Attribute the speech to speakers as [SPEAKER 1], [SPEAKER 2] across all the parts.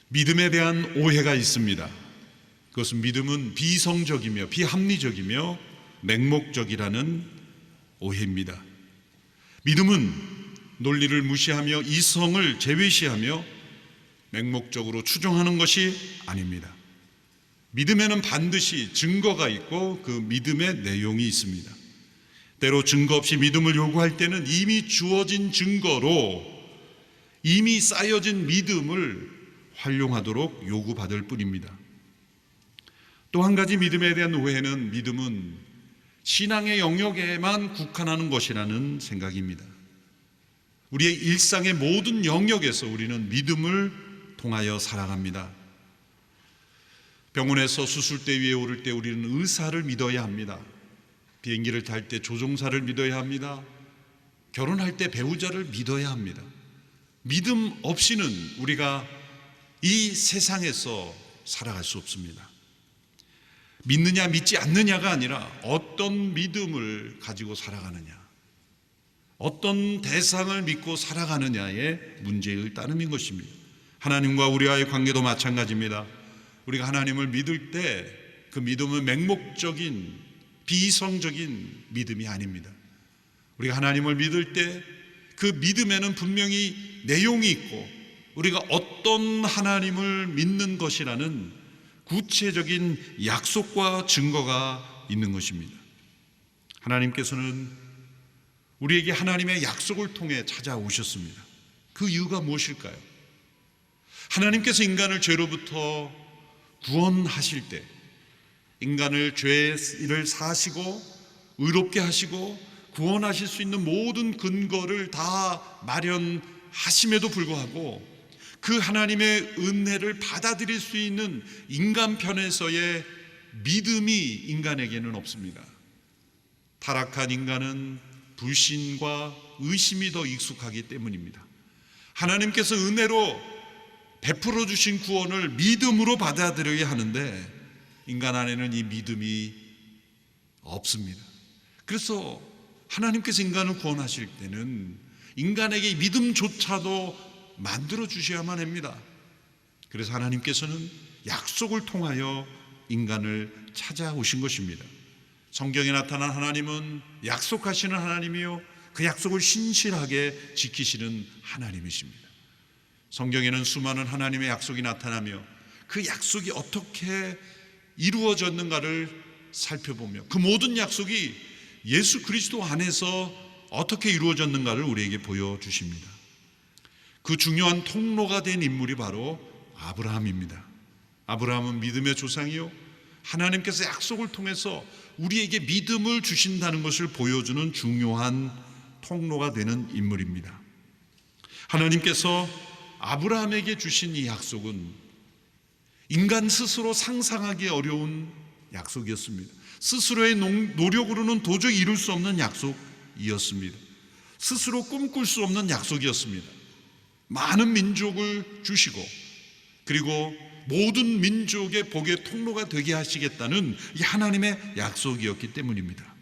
[SPEAKER 1] 믿음에 대한 오해가 있습니다. 그것은 믿음은 비성적이며 비합리적이며 맹목적이라는 오해입니다. 믿음은 논리를 무시하며 이성을 제외시하며 맹목적으로 추정하는 것이 아닙니다. 믿음에는 반드시 증거가 있고 그 믿음의 내용이 있습니다. 때로 증거 없이 믿음을 요구할 때는 이미 주어진 증거로 이미 쌓여진 믿음을 활용하도록 요구받을 뿐입니다. 또 한 가지 믿음에 대한 오해는 믿음은 신앙의 영역에만 국한하는 것이라는 생각입니다. 우리의 일상의 모든 영역에서 우리는 믿음을 통하여 살아갑니다. 병원에서 수술대 위에 오를 때 우리는 의사를 믿어야 합니다. 비행기를 탈 때 조종사를 믿어야 합니다. 결혼할 때 배우자를 믿어야 합니다. 믿음 없이는 우리가 이 세상에서 살아갈 수 없습니다. 믿느냐 믿지 않느냐가 아니라 어떤 믿음을 가지고 살아가느냐, 어떤 대상을 믿고 살아가느냐의 문제일 따름인 것입니다. 하나님과 우리와의 관계도 마찬가지입니다. 우리가 하나님을 믿을 때 그 믿음은 맹목적인 비이성적인 믿음이 아닙니다. 우리가 하나님을 믿을 때 그 믿음에는 분명히 내용이 있고 우리가 어떤 하나님을 믿는 것이라는 구체적인 약속과 증거가 있는 것입니다. 하나님께서는 우리에게 하나님의 약속을 통해 찾아오셨습니다. 그 이유가 무엇일까요? 하나님께서 인간을 죄로부터 구원하실 때 인간을 죄를 사하시고 의롭게 하시고 구원하실 수 있는 모든 근거를 다 마련하심에도 불구하고 그 하나님의 은혜를 받아들일 수 있는 인간 편에서의 믿음이 인간에게는 없습니다. 타락한 인간은 불신과 의심이 더 익숙하기 때문입니다. 하나님께서 은혜로 베풀어 주신 구원을 믿음으로 받아들여야 하는데 인간 안에는 이 믿음이 없습니다. 그래서 하나님께서 인간을 구원하실 때는 인간에게 믿음조차도 만들어 주셔야만 합니다. 그래서 하나님께서는 약속을 통하여 인간을 찾아오신 것입니다. 성경에 나타난 하나님은 약속하시는 하나님이요 그 약속을 신실하게 지키시는 하나님이십니다. 성경에는 수많은 하나님의 약속이 나타나며 그 약속이 어떻게 이루어졌는가를 살펴보며 그 모든 약속이 예수 그리스도 안에서 어떻게 이루어졌는가를 우리에게 보여주십니다. 그 중요한 통로가 된 인물이 바로 아브라함입니다. 아브라함은 믿음의 조상이요 하나님께서 약속을 통해서 우리에게 믿음을 주신다는 것을 보여주는 중요한 통로가 되는 인물입니다. 하나님께서 아브라함에게 주신 이 약속은 인간 스스로 상상하기 어려운 약속이었습니다. 스스로의 노력으로는 도저히 이룰 수 없는 약속이었습니다. 스스로 꿈꿀 수 없는 약속이었습니다. 많은 민족을 주시고 그리고 모든 민족의 복의 통로가 되게 하시겠다는 이 하나님의 약속이었기 때문입니다.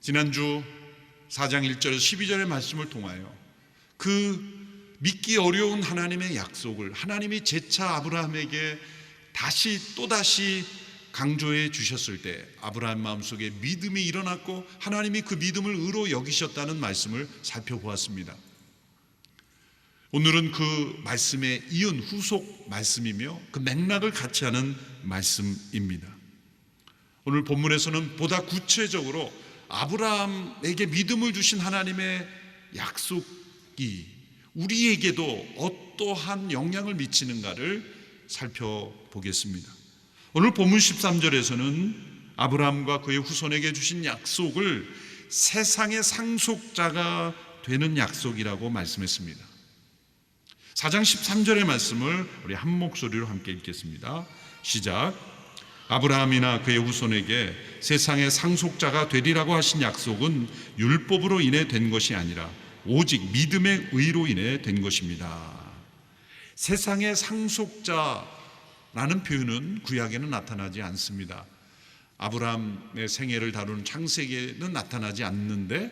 [SPEAKER 1] 지난주 4장 1절에서 12절의 말씀을 통하여 그 믿기 어려운 하나님의 약속을 하나님이 재차 아브라함에게 또다시 강조해 주셨을 때 아브라함 마음속에 믿음이 일어났고 하나님이 그 믿음을 의로 여기셨다는 말씀을 살펴보았습니다. 오늘은 그 말씀에 이은 후속 말씀이며 그 맥락을 같이 하는 말씀입니다. 오늘 본문에서는 보다 구체적으로 아브라함에게 믿음을 주신 하나님의 약속이 우리에게도 어떠한 영향을 미치는가를 살펴보겠습니다. 오늘 본문 13절에서는 아브라함과 그의 후손에게 주신 약속을 세상의 상속자가 되는 약속이라고 말씀했습니다. 4장 13절의 말씀을 우리 한 목소리로 함께 읽겠습니다. 시작. 아브라함이나 그의 후손에게 세상의 상속자가 되리라고 하신 약속은 율법으로 인해 된 것이 아니라 오직 믿음의 의로 인해 된 것입니다. 세상의 상속자라는 표현은 구약에는 나타나지 않습니다. 아브라함의 생애를 다루는 창세기에는 나타나지 않는데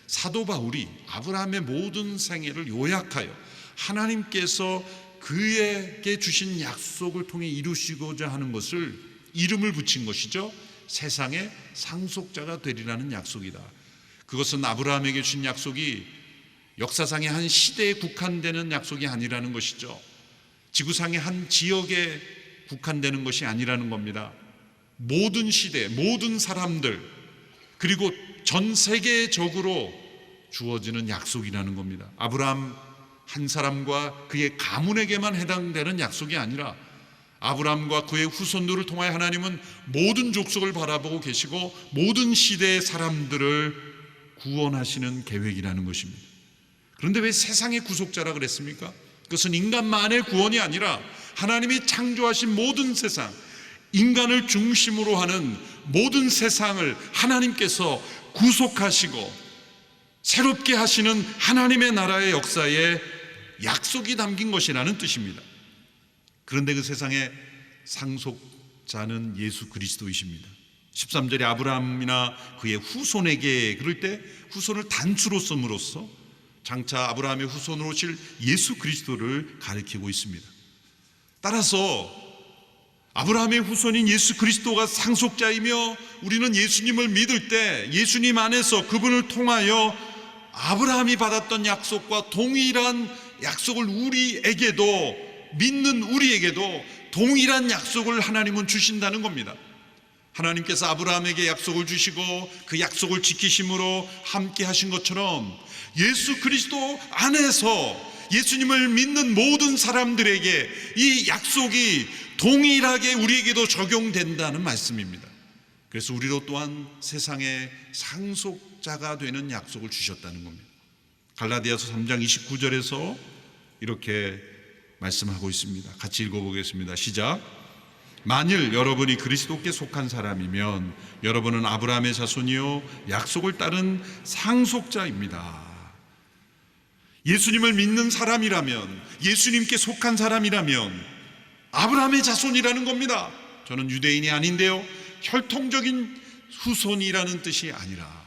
[SPEAKER 1] 사도 바울이 아브라함의 모든 생애를 요약하여 하나님께서 그에게 주신 약속을 통해 이루시고자 하는 것을 이름을 붙인 것이죠. 세상의 상속자가 되리라는 약속이다. 그것은 아브라함에게 주신 약속이 역사상의 한 시대에 국한되는 약속이 아니라는 것이죠. 지구상의 한 지역에 국한되는 것이 아니라는 겁니다. 모든 시대, 모든 사람들, 그리고 전 세계적으로 주어지는 약속이라는 겁니다. 아브라함 한 사람과 그의 가문에게만 해당되는 약속이 아니라 아브라함과 그의 후손들을 통하여 하나님은 모든 족속을 바라보고 계시고 모든 시대의 사람들을 구원하시는 계획이라는 것입니다. 그런데 왜 세상의 구속자라 그랬습니까? 그것은 인간만의 구원이 아니라 하나님이 창조하신 모든 세상, 인간을 중심으로 하는 모든 세상을 하나님께서 구속하시고 새롭게 하시는 하나님의 나라의 역사에 약속이 담긴 것이라는 뜻입니다. 그런데 그 세상의 상속자는 예수 그리스도이십니다. 13절에 아브라함이나 그의 후손에게, 그럴 때 후손을 단수로 씀으로써 장차 아브라함의 후손으로 오실 예수 그리스도를 가리키고 있습니다. 따라서 아브라함의 후손인 예수 그리스도가 상속자이며 우리는 예수님을 믿을 때 예수님 안에서 그분을 통하여 아브라함이 받았던 약속과 동일한 약속을 우리에게도, 믿는 우리에게도 동일한 약속을 하나님은 주신다는 겁니다. 하나님께서 아브라함에게 약속을 주시고 그 약속을 지키심으로 함께 하신 것처럼 예수 그리스도 안에서 예수님을 믿는 모든 사람들에게 이 약속이 동일하게 우리에게도 적용된다는 말씀입니다. 그래서 우리도 또한 세상의 상속자가 되는 약속을 주셨다는 겁니다. 갈라디아서 3장 29절에서 이렇게 말씀하고 있습니다. 같이 읽어보겠습니다. 시작. 만일 여러분이 그리스도께 속한 사람이면 여러분은 아브라함의 자손이요 약속을 따른 상속자입니다. 예수님을 믿는 사람이라면, 예수님께 속한 사람이라면 아브라함의 자손이라는 겁니다. 저는 유대인이 아닌데요, 혈통적인 후손이라는 뜻이 아니라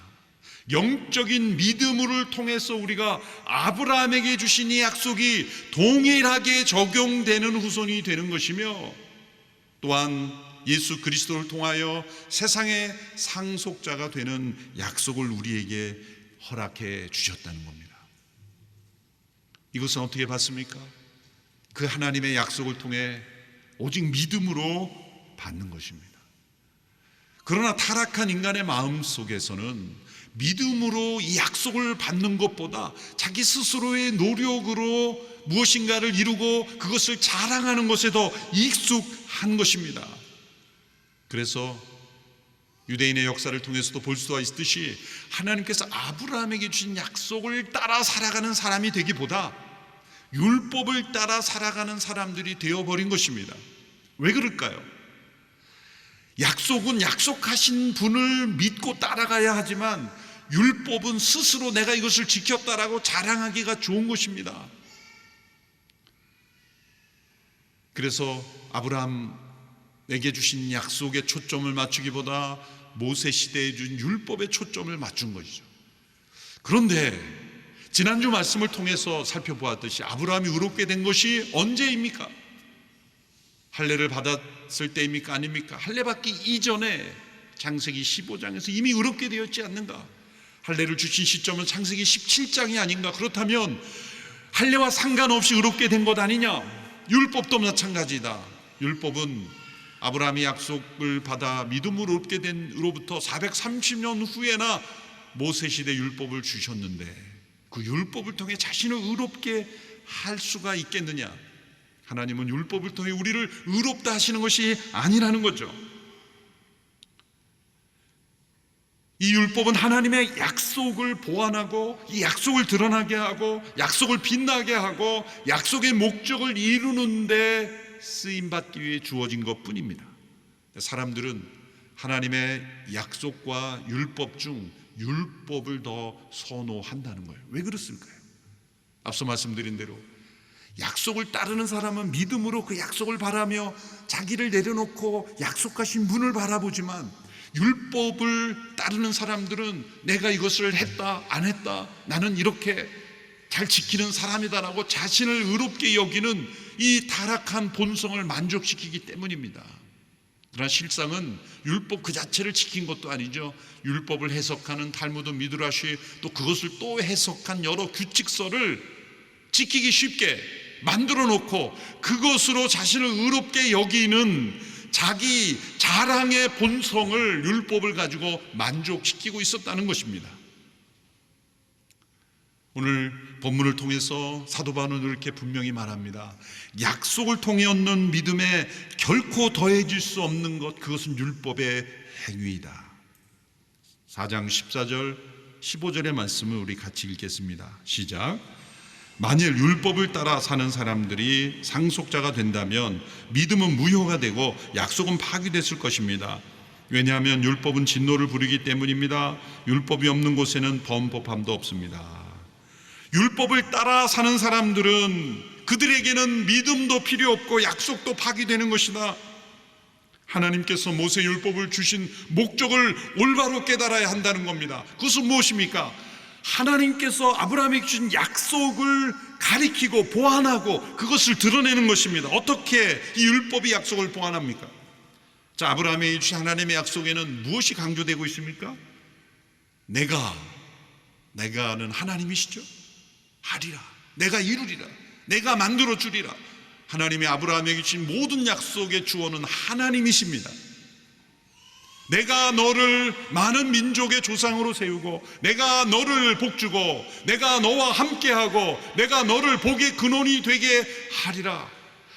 [SPEAKER 1] 영적인 믿음을 통해서 우리가 아브라함에게 주신 이 약속이 동일하게 적용되는 후손이 되는 것이며, 또한 예수 그리스도를 통하여 세상의 상속자가 되는 약속을 우리에게 허락해 주셨다는 겁니다. 이것은 어떻게 받습니까? 그 하나님의 약속을 통해 오직 믿음으로 받는 것입니다. 그러나 타락한 인간의 마음 속에서는 믿음으로 이 약속을 받는 것보다 자기 스스로의 노력으로 무엇인가를 이루고 그것을 자랑하는 것에 더 익숙한 것입니다. 그래서 유대인의 역사를 통해서도 볼 수가 있듯이 하나님께서 아브라함에게 주신 약속을 따라 살아가는 사람이 되기보다 율법을 따라 살아가는 사람들이 되어버린 것입니다. 왜 그럴까요? 약속은 약속하신 분을 믿고 따라가야 하지만 율법은 스스로 내가 이것을 지켰다라고 자랑하기가 좋은 것입니다. 그래서 아브라함에게 주신 약속에 초점을 맞추기보다 모세 시대에 준 율법에 초점을 맞춘 것이죠. 그런데 지난주 말씀을 통해서 살펴보았듯이 아브라함이 의롭게 된 것이 언제입니까? 할례를 받았을 때입니까? 아닙니까? 할례 받기 이전에 창세기 15장에서 이미 의롭게 되었지 않는가? 할례를 주신 시점은 창세기 17장이 아닌가? 그렇다면 할례와 상관없이 의롭게 된 것 아니냐? 율법도 마찬가지다. 율법은 아브라함이 약속을 받아 믿음으로 의롭게 된 으로부터 430년 후에나 모세시대 율법을 주셨는데 그 율법을 통해 자신을 의롭게 할 수가 있겠느냐? 하나님은 율법을 통해 우리를 의롭다 하시는 것이 아니라는 거죠. 이 율법은 하나님의 약속을 보완하고 이 약속을 드러나게 하고 약속을 빛나게 하고 약속의 목적을 이루는 데 쓰임받기 위해 주어진 것뿐입니다. 사람들은 하나님의 약속과 율법 중 율법을 더 선호한다는 거예요. 왜 그렇을까요? 앞서 말씀드린 대로 약속을 따르는 사람은 믿음으로 그 약속을 바라며 자기를 내려놓고 약속하신 분을 바라보지만 율법을 따르는 사람들은 내가 이것을 했다 안 했다 나는 이렇게 잘 지키는 사람이다라고 자신을 의롭게 여기는 이 타락한 본성을 만족시키기 때문입니다. 그러나 실상은 율법 그 자체를 지킨 것도 아니죠. 율법을 해석하는 탈무드 미드라시, 또 그것을 또 해석한 여러 규칙서를 지키기 쉽게 만들어 놓고 그것으로 자신을 의롭게 여기는 자기 자랑의 본성을 율법을 가지고 만족시키고 있었다는 것입니다. 오늘 본문을 통해서 사도 바울은 이렇게 분명히 말합니다. 약속을 통해 얻는 믿음에 결코 더해질 수 없는 것, 그것은 율법의 행위이다. 4장 14절 15절의 말씀을 우리 같이 읽겠습니다. 시작. 만일 율법을 따라 사는 사람들이 상속자가 된다면 믿음은 무효가 되고 약속은 파기됐을 것입니다. 왜냐하면 율법은 진노를 부리기 때문입니다. 율법이 없는 곳에는 범법함도 없습니다. 율법을 따라 사는 사람들은 그들에게는 믿음도 필요 없고 약속도 파기되는 것이다. 하나님께서 모세 율법을 주신 목적을 올바로 깨달아야 한다는 겁니다. 그것은 무엇입니까? 하나님께서 아브라함에게 주신 약속을 가리키고 보완하고 그것을 드러내는 것입니다. 어떻게 이 율법이 약속을 보완합니까? 자, 아브라함에게 주신 하나님의 약속에는 무엇이 강조되고 있습니까? 내가는 하나님이시죠. 하리라, 내가 이루리라, 내가 만들어 주리라. 하나님이 아브라함에게 주신 모든 약속의 주어는 하나님이십니다. 내가 너를 많은 민족의 조상으로 세우고 내가 너를 복주고 내가 너와 함께하고 내가 너를 복의 근원이 되게 하리라.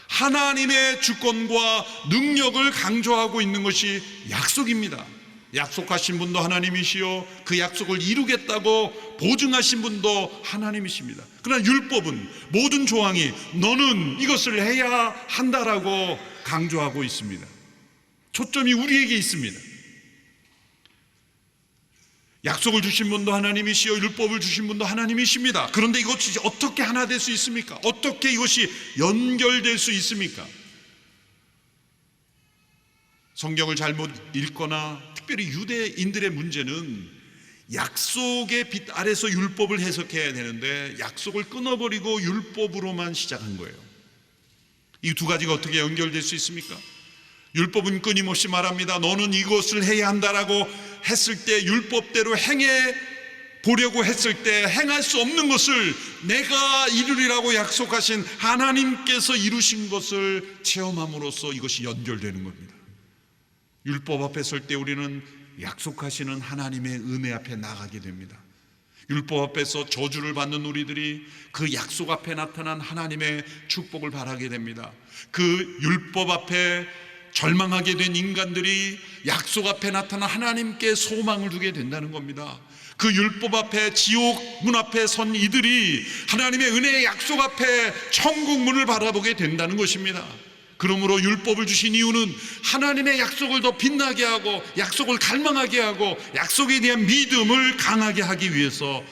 [SPEAKER 1] 하나님의 주권과 능력을 강조하고 있는 것이 약속입니다. 약속하신 분도 하나님이시요 그 약속을 이루겠다고 보증하신 분도 하나님이십니다. 그러나 율법은 모든 조항이 너는 이것을 해야 한다라고 강조하고 있습니다. 초점이 우리에게 있습니다. 약속을 주신 분도 하나님이시요 율법을 주신 분도 하나님이십니다. 그런데 이것이 어떻게 하나 될 수 있습니까? 어떻게 이것이 연결될 수 있습니까? 성경을 잘못 읽거나 특별히 유대인들의 문제는 약속의 빛 아래서 율법을 해석해야 되는데 약속을 끊어버리고 율법으로만 시작한 거예요. 이 두 가지가 어떻게 연결될 수 있습니까? 율법은 끊임없이 말합니다. 너는 이것을 해야 한다라고 했을 때 율법대로 행해 보려고 했을 때 행할 수 없는 것을 내가 이루리라고 약속하신 하나님께서 이루신 것을 체험함으로써 이것이 연결되는 겁니다. 율법 앞에 설 때 우리는 약속하시는 하나님의 은혜 앞에 나가게 됩니다. 율법 앞에서 저주를 받는 우리들이 그 약속 앞에 나타난 하나님의 축복을 바라게 됩니다. 그 율법 앞에 절망하게 된 인간들이 약속 앞에 나타난 하나님께 소망을 두게 된다는 겁니다. 그 율법 앞에 지옥 문 앞에 선 이들이 하나님의 은혜의 약속 앞에 천국 문을 바라보게 된다는 것입니다. 그러므로 율법을 주신 이유는 하나님의 약속을 더 빛나게 하고 약속을 갈망하게 하고 약속에 대한 믿음을 강하게 하기 위해서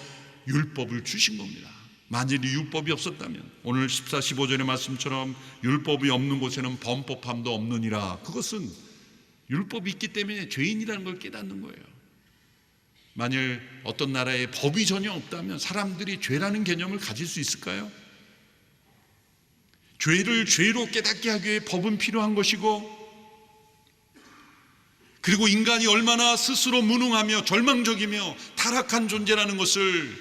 [SPEAKER 1] 율법을 주신 겁니다. 만일 율법이 없었다면 오늘 14, 15절의 말씀처럼 율법이 없는 곳에는 범법함도 없느니라. 그것은 율법이 있기 때문에 죄인이라는 걸 깨닫는 거예요. 만일 어떤 나라에 법이 전혀 없다면 사람들이 죄라는 개념을 가질 수 있을까요? 죄를 죄로 깨닫게 하기 위해 법은 필요한 것이고, 그리고 인간이 얼마나 스스로 무능하며 절망적이며 타락한 존재라는 것을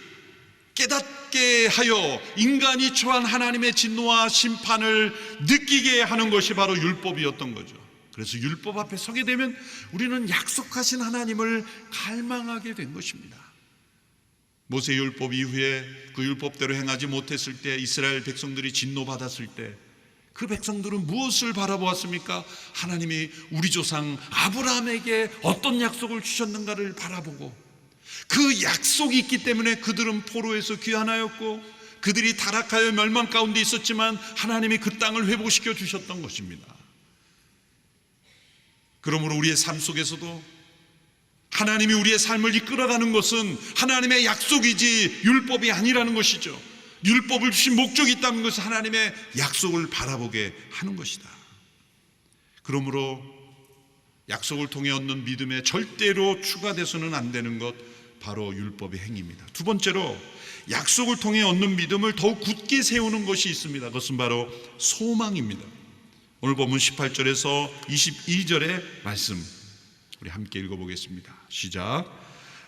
[SPEAKER 1] 깨닫게 하여 인간이 처한 하나님의 진노와 심판을 느끼게 하는 것이 바로 율법이었던 거죠. 그래서 율법 앞에 서게 되면 우리는 약속하신 하나님을 갈망하게 된 것입니다. 모세 율법 이후에 그 율법대로 행하지 못했을 때 이스라엘 백성들이 진노받았을 때 그 백성들은 무엇을 바라보았습니까? 하나님이 우리 조상 아브라함에게 어떤 약속을 주셨는가를 바라보고, 그 약속이 있기 때문에 그들은 포로에서 귀환하였고 그들이 타락하여 멸망 가운데 있었지만 하나님이 그 땅을 회복시켜 주셨던 것입니다. 그러므로 우리의 삶 속에서도 하나님이 우리의 삶을 이끌어가는 것은 하나님의 약속이지 율법이 아니라는 것이죠. 율법을 주신 목적이 있다는 것은 하나님의 약속을 바라보게 하는 것이다. 그러므로 약속을 통해 얻는 믿음에 절대로 추가돼서는 안 되는 것, 바로 율법의 행위입니다. 두 번째로 약속을 통해 얻는 믿음을 더욱 굳게 세우는 것이 있습니다. 그것은 바로 소망입니다. 오늘 본문 18절에서 22절의 말씀 우리 함께 읽어보겠습니다. 시작.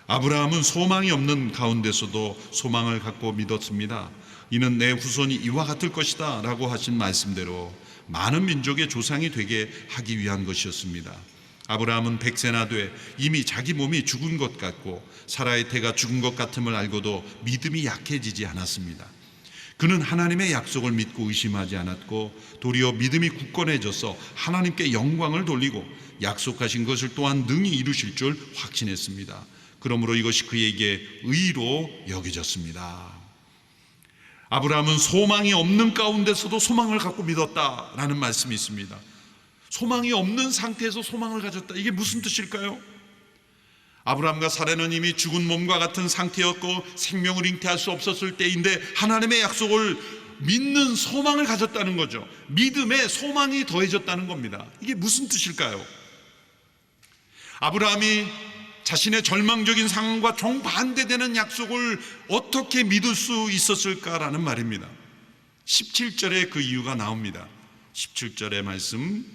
[SPEAKER 1] 아브라함은 소망이 없는 가운데서도 소망을 갖고 믿었습니다. 이는 내 후손이 이와 같을 것이다 라고 하신 말씀대로 많은 민족의 조상이 되게 하기 위한 것이었습니다. 아브라함은 100세나 돼 이미 자기 몸이 죽은 것 같고 사라의 태가 죽은 것 같음을 알고도 믿음이 약해지지 않았습니다. 그는 하나님의 약속을 믿고 의심하지 않았고 도리어 믿음이 굳건해져서 하나님께 영광을 돌리고 약속하신 것을 또한 능히 이루실 줄 확신했습니다. 그러므로 이것이 그에게 의로 여겨졌습니다. 아브라함은 소망이 없는 가운데서도 소망을 갖고 믿었다라는 말씀이 있습니다. 소망이 없는 상태에서 소망을 가졌다. 이게 무슨 뜻일까요? 아브라함과 사라는 이미 죽은 몸과 같은 상태였고 생명을 잉태할 수 없었을 때인데 하나님의 약속을 믿는 소망을 가졌다는 거죠. 믿음에 소망이 더해졌다는 겁니다. 이게 무슨 뜻일까요? 아브라함이 자신의 절망적인 상황과 정반대되는 약속을 어떻게 믿을 수 있었을까라는 말입니다. 17절에 그 이유가 나옵니다. 17절의 말씀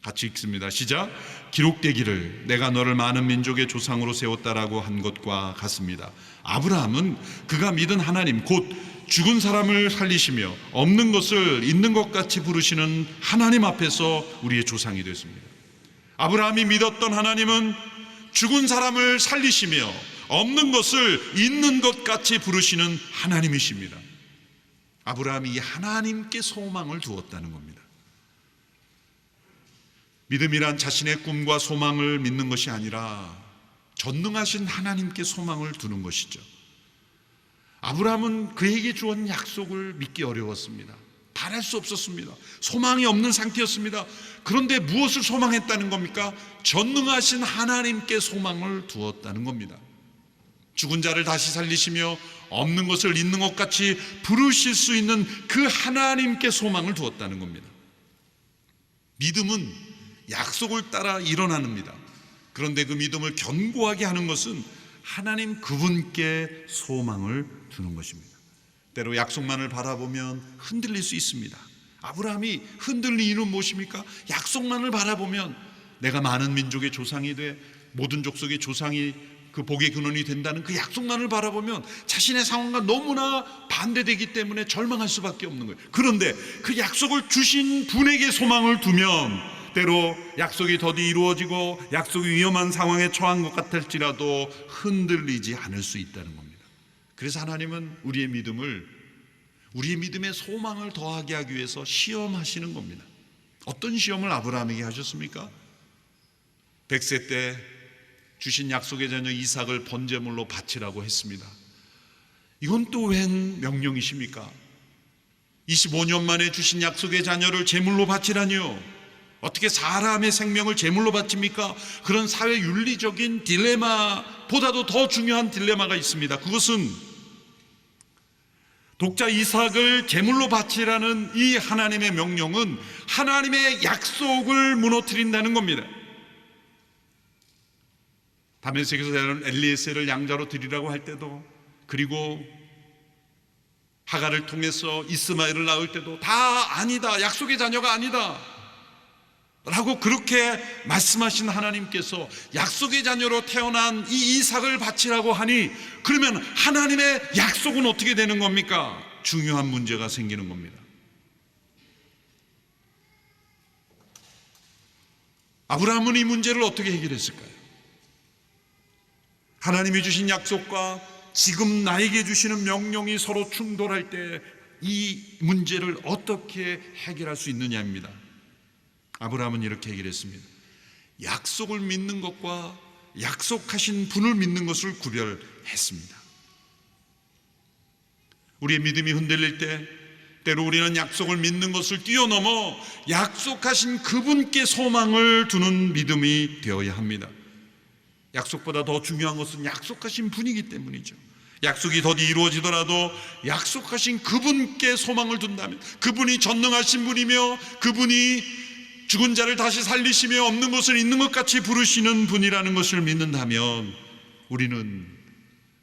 [SPEAKER 1] 같이 읽습니다. 시작. 기록되기를 내가 너를 많은 민족의 조상으로 세웠다라고 한 것과 같습니다. 아브라함은 그가 믿은 하나님 곧 죽은 사람을 살리시며 없는 것을 있는 것 같이 부르시는 하나님 앞에서 우리의 조상이 됐습니다. 아브라함이 믿었던 하나님은 죽은 사람을 살리시며 없는 것을 있는 것 같이 부르시는 하나님이십니다. 아브라함이 하나님께 소망을 두었다는 겁니다. 믿음이란 자신의 꿈과 소망을 믿는 것이 아니라 전능하신 하나님께 소망을 두는 것이죠. 아브라함은 그에게 주었던 약속을 믿기 어려웠습니다. 바랄 수 없었습니다. 소망이 없는 상태였습니다. 그런데 무엇을 소망했다는 겁니까? 전능하신 하나님께 소망을 두었다는 겁니다. 죽은 자를 다시 살리시며 없는 것을 있는 것 같이 부르실 수 있는 그 하나님께 소망을 두었다는 겁니다. 믿음은 약속을 따라 일어납니다. 그런데 그 믿음을 견고하게 하는 것은 하나님 그분께 소망을 두는 것입니다. 때로 약속만을 바라보면 흔들릴 수 있습니다. 아브라함이 흔들린 이유는 무엇입니까? 약속만을 바라보면 내가 많은 민족의 조상이 돼 모든 족속의 조상이 그 복의 근원이 된다는 그 약속만을 바라보면 자신의 상황과 너무나 반대되기 때문에 절망할 수밖에 없는 거예요. 그런데 그 약속을 주신 분에게 소망을 두면 때로 약속이 더디 이루어지고 약속이 위험한 상황에 처한 것 같을지라도 흔들리지 않을 수 있다는 겁니다. 그래서 하나님은 우리의 믿음의 소망을 더하게 하기 위해서 시험하시는 겁니다. 어떤 시험을 아브라함에게 하셨습니까? 100세 때 주신 약속의 자녀 이삭을 번제물로 바치라고 했습니다. 이건 또 웬 명령이십니까? 25년 만에 주신 약속의 자녀를 제물로 바치라니요. 어떻게 사람의 생명을 제물로 바칩니까? 그런 사회 윤리적인 딜레마보다도 더 중요한 딜레마가 있습니다. 그것은 독자 이삭을 제물로 바치라는 이 하나님의 명령은 하나님의 약속을 무너뜨린다는 겁니다. 다메섹에서 엘리에셀을 양자로 드리라고 할 때도, 그리고 하갈을 통해서 이스마엘을 낳을 때도 다 아니다, 약속의 자녀가 아니다 라고 그렇게 말씀하신 하나님께서 약속의 자녀로 태어난 이 이삭을 바치라고 하니, 그러면 하나님의 약속은 어떻게 되는 겁니까? 중요한 문제가 생기는 겁니다. 아브라함은 이 문제를 어떻게 해결했을까요? 하나님이 주신 약속과 지금 나에게 주시는 명령이 서로 충돌할 때 이 문제를 어떻게 해결할 수 있느냐입니다. 아브라함은 이렇게 해결했습니다. 약속을 믿는 것과 약속하신 분을 믿는 것을 구별했습니다. 우리의 믿음이 흔들릴 때 때로 우리는 약속을 믿는 것을 뛰어넘어 약속하신 그분께 소망을 두는 믿음이 되어야 합니다. 약속보다 더 중요한 것은 약속하신 분이기 때문이죠. 약속이 더디 이루어지더라도 약속하신 그분께 소망을 둔다면, 그분이 전능하신 분이며 그분이 죽은 자를 다시 살리시며 없는 것을 있는 것 같이 부르시는 분이라는 것을 믿는다면 우리는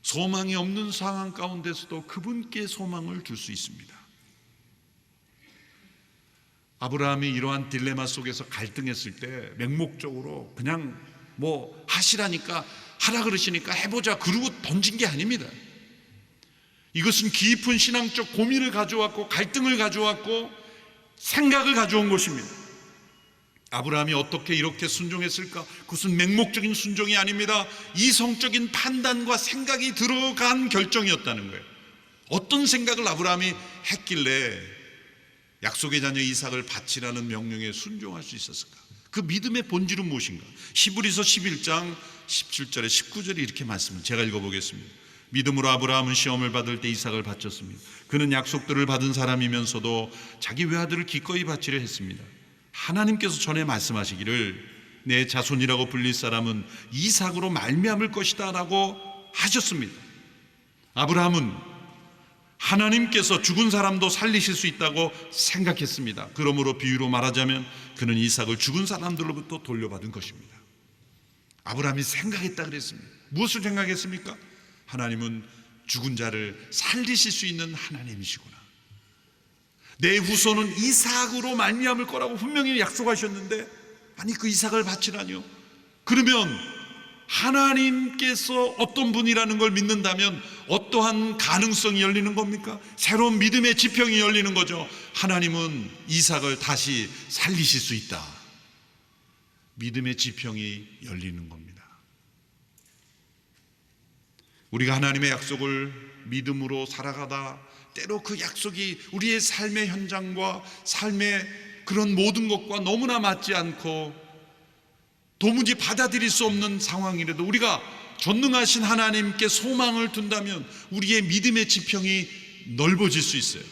[SPEAKER 1] 소망이 없는 상황 가운데서도 그분께 소망을 줄 수 있습니다. 아브라함이 이러한 딜레마 속에서 갈등했을 때 맹목적으로 그냥 뭐 하시라니까, 하라 그러시니까 해보자 그러고 던진 게 아닙니다. 이것은 깊은 신앙적 고민을 가져왔고 갈등을 가져왔고 생각을 가져온 것입니다. 아브라함이 어떻게 이렇게 순종했을까? 그것은 맹목적인 순종이 아닙니다. 이성적인 판단과 생각이 들어간 결정이었다는 거예요. 어떤 생각을 아브라함이 했길래 약속의 자녀 이삭을 바치라는 명령에 순종할 수 있었을까? 그 믿음의 본질은 무엇인가? 히브리서 11장 17절에 19절에 이렇게 말씀을 제가 읽어보겠습니다. 믿음으로 아브라함은 시험을 받을 때 이삭을 바쳤습니다. 그는 약속들을 받은 사람이면서도 자기 외아들을 기꺼이 바치려 했습니다. 하나님께서 전에 말씀하시기를 내 자손이라고 불릴 사람은 이삭으로 말미암을 것이다 라고 하셨습니다. 아브라함은 하나님께서 죽은 사람도 살리실 수 있다고 생각했습니다. 그러므로 비유로 말하자면 그는 이삭을 죽은 사람들로부터 돌려받은 것입니다. 아브라함이 생각했다 그랬습니다. 무엇을 생각했습니까? 하나님은 죽은 자를 살리실 수 있는 하나님이시구나. 내 후손은 이삭으로 말미암을 거라고 분명히 약속하셨는데 아니 그 이삭을 바치라뇨? 그러면 하나님께서 어떤 분이라는 걸 믿는다면 어떠한 가능성이 열리는 겁니까? 새로운 믿음의 지평이 열리는 거죠. 하나님은 이삭을 다시 살리실 수 있다. 믿음의 지평이 열리는 겁니다. 우리가 하나님의 약속을 믿음으로 살아가다 때로 그 약속이 우리의 삶의 현장과 삶의 그런 모든 것과 너무나 맞지 않고 도무지 받아들일 수 없는 상황이라도 우리가 전능하신 하나님께 소망을 둔다면 우리의 믿음의 지평이 넓어질 수 있어요.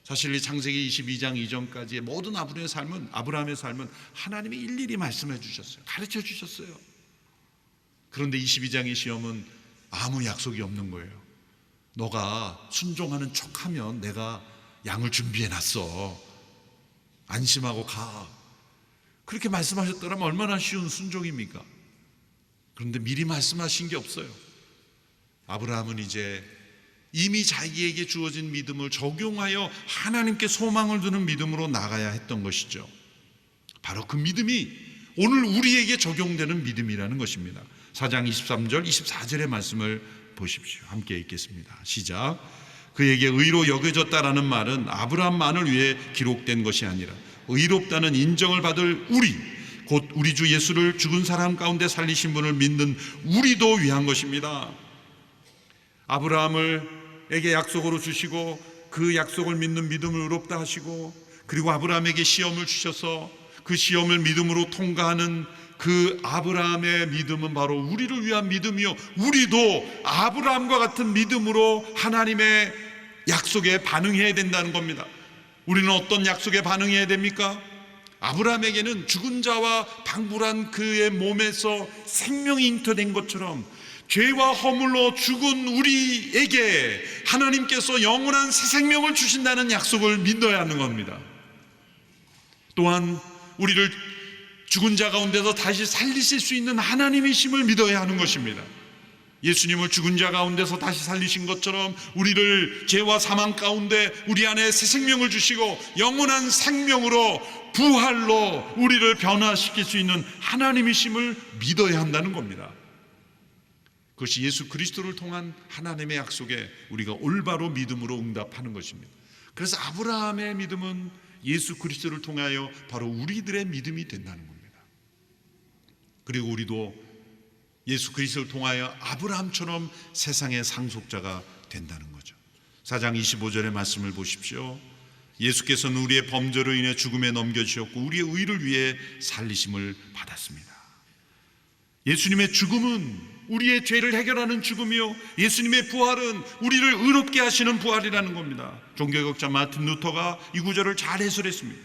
[SPEAKER 1] 사실 이 창세기 22장 이전까지의 모든 아브라함의 삶은 하나님이 일일이 말씀해 주셨어요. 가르쳐 주셨어요. 그런데 22장의 시험은 아무 약속이 없는 거예요. 너가 순종하는 척하면 내가 양을 준비해 놨어. 안심하고 가. 그렇게 말씀하셨더라면 얼마나 쉬운 순종입니까? 그런데 미리 말씀하신 게 없어요. 아브라함은 이제 이미 자기에게 주어진 믿음을 적용하여 하나님께 소망을 두는 믿음으로 나가야 했던 것이죠. 바로 그 믿음이 오늘 우리에게 적용되는 믿음이라는 것입니다. 4장 23절 24절의 말씀을 보십시오. 함께 읽겠습니다. 시작. 그에게 의로 여겨졌다라는 말은 아브라함만을 위해 기록된 것이 아니라 의롭다는 인정을 받을 우리, 곧 우리 주 예수를 죽은 사람 가운데 살리신 분을 믿는 우리도 위한 것입니다. 아브라함에게 약속으로 주시고 그 약속을 믿는 믿음을 의롭다 하시고 그리고 아브라함에게 시험을 주셔서 그 시험을 믿음으로 통과하는 그 아브라함의 믿음은 바로 우리를 위한 믿음이요, 우리도 아브라함과 같은 믿음으로 하나님의 약속에 반응해야 된다는 겁니다. 우리는 어떤 약속에 반응해야 됩니까? 아브라함에게는 죽은 자와 방불한 그의 몸에서 생명이 잉태된 것처럼 죄와 허물로 죽은 우리에게 하나님께서 영원한 새 생명을 주신다는 약속을 믿어야 하는 겁니다. 또한 우리를 죽은 자 가운데서 다시 살리실 수 있는 하나님이심을 믿어야 하는 것입니다. 예수님을 죽은 자 가운데서 다시 살리신 것처럼 우리를 죄와 사망 가운데 우리 안에 새 생명을 주시고 영원한 생명으로 부활로 우리를 변화시킬 수 있는 하나님이심을 믿어야 한다는 겁니다. 그것이 예수 그리스도를 통한 하나님의 약속에 우리가 올바로 믿음으로 응답하는 것입니다. 그래서 아브라함의 믿음은 예수 그리스도를 통하여 바로 우리들의 믿음이 된다는 겁니다. 그리고 우리도 예수 그리스도를 통하여 아브라함처럼 세상의 상속자가 된다는 거죠. 4장 25절의 말씀을 보십시오. 예수께서는 우리의 범죄로 인해 죽음에 넘겨주셨고 우리의 의를 위해 살리심을 받았습니다. 예수님의 죽음은 우리의 죄를 해결하는 죽음이요, 예수님의 부활은 우리를 의롭게 하시는 부활이라는 겁니다. 종교개혁자 마틴 루터가 이 구절을 잘 해설했습니다.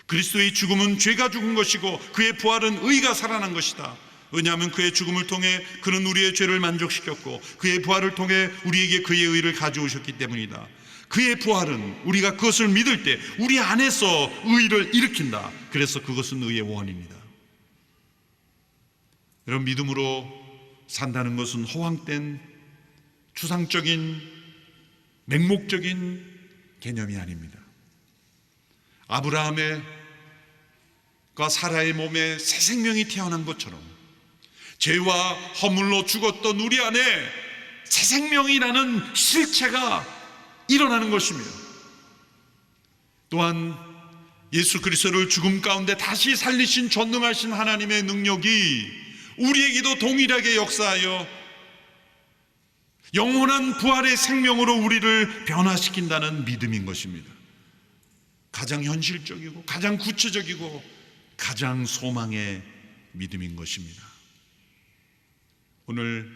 [SPEAKER 1] 그리스도의 죽음은 죄가 죽은 것이고 그의 부활은 의가 살아난 것이다. 왜냐하면 그의 죽음을 통해 그는 우리의 죄를 만족시켰고 그의 부활을 통해 우리에게 그의 의를 가져오셨기 때문이다. 그의 부활은 우리가 그것을 믿을 때 우리 안에서 의를 일으킨다. 그래서 그것은 의의 원입니다. 여러분, 믿음으로 산다는 것은 허황된 추상적인 맹목적인 개념이 아닙니다. 아브라함과 사라의 몸에 새 생명이 태어난 것처럼 죄와 허물로 죽었던 우리 안에 새 생명이라는 실체가 일어나는 것이며, 또한 예수 그리스도를 죽음 가운데 다시 살리신 전능하신 하나님의 능력이 우리에게도 동일하게 역사하여 영원한 부활의 생명으로 우리를 변화시킨다는 믿음인 것입니다. 가장 현실적이고 가장 구체적이고 가장 소망의 믿음인 것입니다. 오늘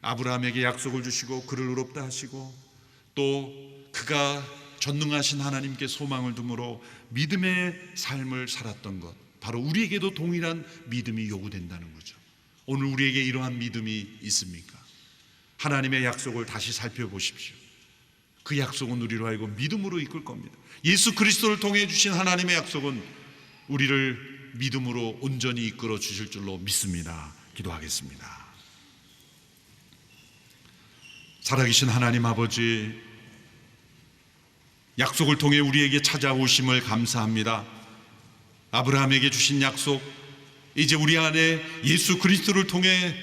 [SPEAKER 1] 아브라함에게 약속을 주시고 그를 의롭다 하시고 또 그가 전능하신 하나님께 소망을 두므로 믿음의 삶을 살았던 것, 바로 우리에게도 동일한 믿음이 요구된다는 거죠. 오늘 우리에게 이러한 믿음이 있습니까? 하나님의 약속을 다시 살펴보십시오. 그 약속은 우리로 하여금 믿음으로 이끌 겁니다. 예수 그리스도를 통해 주신 하나님의 약속은 우리를 믿음으로 온전히 이끌어 주실 줄로 믿습니다. 기도하겠습니다. 살아계신 하나님 아버지, 약속을 통해 우리에게 찾아오심을 감사합니다. 아브라함에게 주신 약속, 이제 우리 안에 예수 그리스도를 통해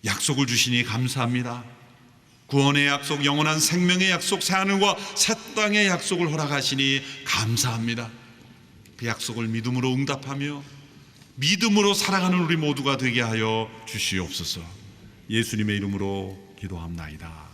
[SPEAKER 1] 약속을 주시니 감사합니다. 구원의 약속, 영원한 생명의 약속, 새하늘과 새 땅의 약속을 허락하시니 감사합니다. 그 약속을 믿음으로 응답하며 믿음으로 살아가는 우리 모두가 되게 하여 주시옵소서. 예수님의 이름으로 기도합나이다.